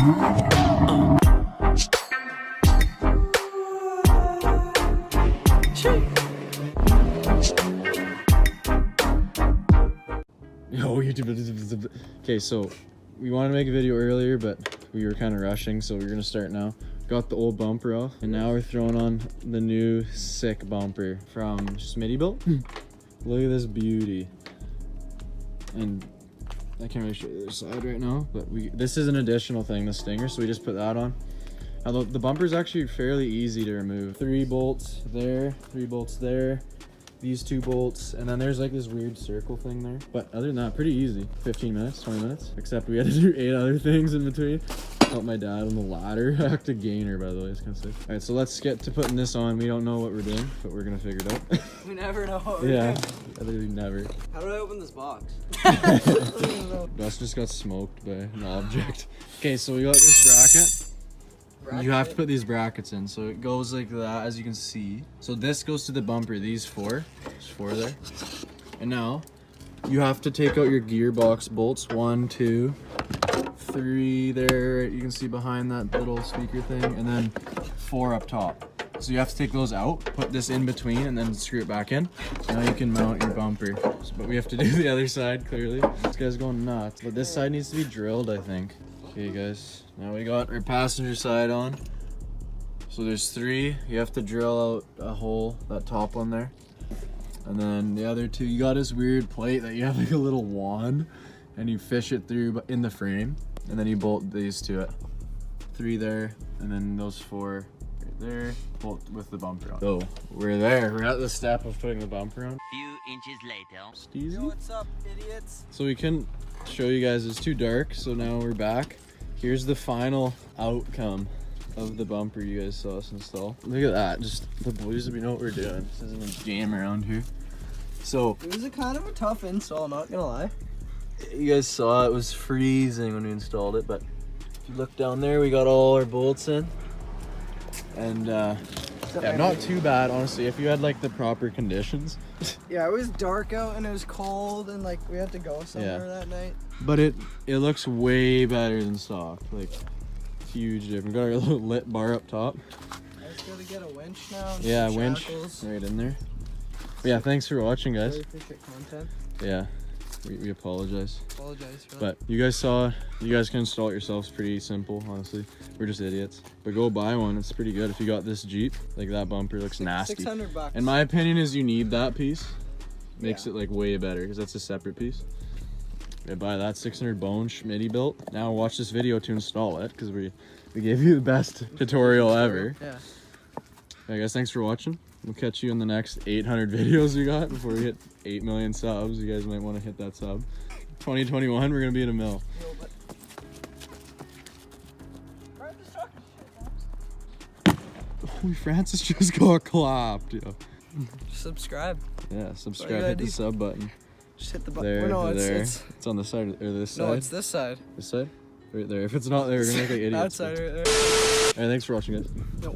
Yo, YouTube. Okay, so we wanted to make a video earlier, but we were kind of rushing, so we're gonna start now. Got the old bumper off, and now we're throwing on the new sick bumper from Smittybilt. Look at this beauty. And I can't really show you the other side right now, but this is an additional thing, the stinger, so we just put that on. Now the bumper is actually fairly easy to remove. 3 bolts there, 3 bolts there, these 2 bolts, and then there's like this weird circle thing there. But other than that, pretty easy. 15 minutes, 20 minutes, except we had to do 8 other things in between. Help my dad on the ladder. I have to gainer, by the way. It's kind of sick. All right, so let's get to putting this on. We don't know what we're doing, but we're gonna figure it out. We never know what we're doing. I literally never. How do I open this box? Dust just got smoked by an object. Okay, so we got this bracket. You have to put these brackets in, so it goes like that, as you can see. So this goes to the bumper, these 4. There's 4 there. And now you have to take out your gearbox bolts. 1, 2, 3 there, you can see behind that little speaker thing, and then 4 up top. So you have to take those out, put this in between, and then screw it back in. Now you can mount your bumper. But we have to do the other side, clearly. This guy's going nuts. But this side needs to be drilled, I think. Okay guys, now we got our passenger side on. So there's 3. You have to drill out a hole, that top one there. And then the other 2, you got this weird plate that you have like a little wand, and you fish it through in the frame, and then you bolt these to it. 3 there, and then those 4 right there, bolt with the bumper on. So we're there. We're at the step of putting the bumper on. Few inches later. Just easy. Yo, what's up, idiots? So we couldn't show you guys, it's too dark, so now we're back. Here's the final outcome of the bumper you guys saw us install. Look at that, just the boys, we know what we're doing. This isn't a jam around here. So It was a kind of a tough install, not gonna lie. you guys saw it was freezing when we installed it, but if you look down there, we got all our bolts in. And yeah, not too bad, honestly, if you had like the proper conditions. Yeah, it was dark out and it was cold, and like we had to go somewhere that night. But it looks way better than stock, like huge difference. Got our little lit bar up top. I just gotta get a winch now. And Yeah, some winch shackles. right in there. But yeah, thanks for watching, guys. Really appreciate content. Yeah, we apologize. Apologize for that. But you guys can install it yourselves. Pretty simple, honestly. We're just idiots. But go buy one, it's pretty good. If you got this Jeep, like that bumper looks nasty. $600. In my opinion, is you need that piece. Makes it like way better, because that's a separate piece. Yeah, buy that 600 bone Smittybilt. Now watch this video to install it, because we gave you the best tutorial ever. Yeah. Yeah, guys, thanks for watching. We'll catch you in the next 800 videos we got before we hit 8 million subs. You guys might want to hit that sub. 2021, we're gonna be in a mill. Yo, but... Holy Francis just got clapped. Yeah, Subscribe. yeah, subscribe, hit the sub button. Just hit the button. There, no, there. it's It's on the side, or this side. no, it's this side. This side? Right there. If it's not there, we're gonna look like idiots. That side right there. Alright, thanks for watching, guys. No.